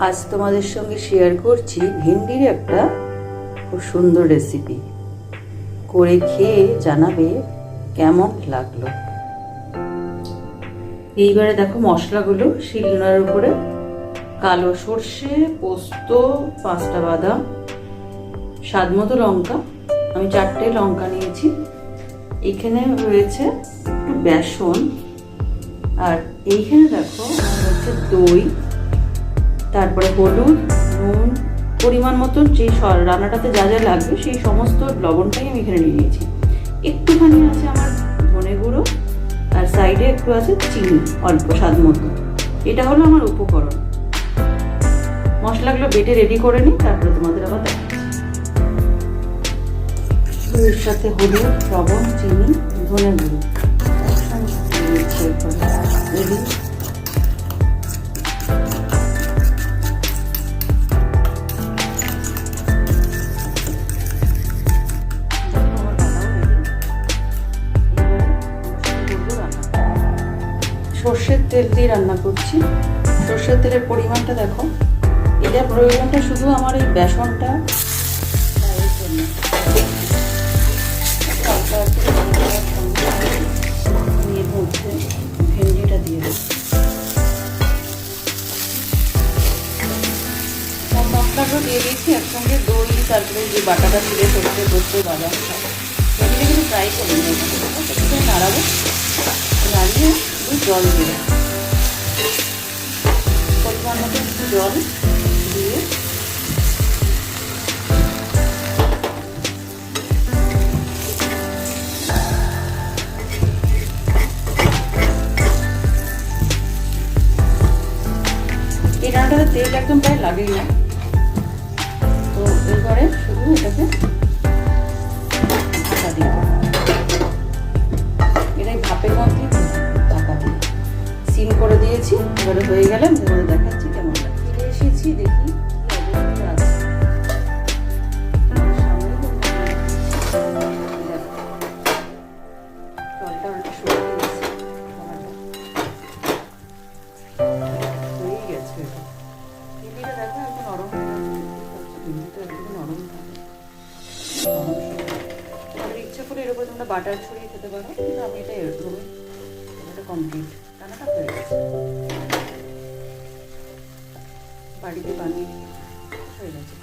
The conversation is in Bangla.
আজ তোমাদের সঙ্গে শেয়ার করছি ভেন্ডির একটা খুব সুন্দর রেসিপি। করে খেয়ে জানাবে কেমন লাগলো। এইবারে দেখো মশলাগুলো শিলনোড়ার উপরে কালো সর্ষে, পোস্ত, 5টা বাদাম, স্বাদ মতো লঙ্কা, আমি 4টে লঙ্কা নিয়েছি। এখানে রয়েছে একটু বেসন, আর এইখানে দেখো হচ্ছে দই, তারপরে হলুদ, নুন, পরিমাণ মতন যে রান্নাটাতে যা যা লাগবে সেই সমস্ত লবণটাই আমি এখানে নিয়ে নিয়েছি। একটুখানি আছে আমার ধনে গুঁড়ো, আর সাইডে একটু আছে চিনি অল্প স্বাদ মতো। এটা হলো আমার উপকরণ। মশলাগুলো বেটে রেডি করে নিই, তারপরে তোমাদের আবার দেখাচ্ছি। এর সাথে হলুদ, লবণ, চিনি, ধনে গুঁড়ো রেডি। সর্ষের তেল দিয়ে রান্না করছি। সর্ষের তেলের পরিমাণটা দেখো, এটা প্রয়োজনটা শুধু আমার এই বেসনটা এর মধ্যে ভেন্ডিটা দিয়ে দেবো। সব মশলাগুলো দিয়ে দিয়েছি একসঙ্গে, দই, তারপরে যে বাটাটা ছিল সর্ষে, পোস্ত, বাদাম, এগুলো কিন্তু ফ্রাই করে নিয়ে একটু নাড়াবো, নাড়িয়ে জল দিয়ে পরিমাণ মতো জল দিয়ে এই রান্নাটাতে তেল একদম প্রায় লাগেই না। তো এবারে শুধু এটাকে ঢাকা দিয়ে এটাই ভাপের মধ্যে ঢাকা দিয়ে সিম করে দিয়েছি। এবারে হয়ে গেলে তোমাদের দেখাচ্ছি কেমন লাগে। ফিরে এসেছি, দেখি ইচ্ছা করে এর উপরে তোমরা বাটার ছড়িয়ে খেতে পারো, কিন্তু আমি এটা এরকমই, এটা কমপ্লিট রান্নাটা হয়ে গেছে। বাড়িতে বানিয়ে হয়ে গেছে।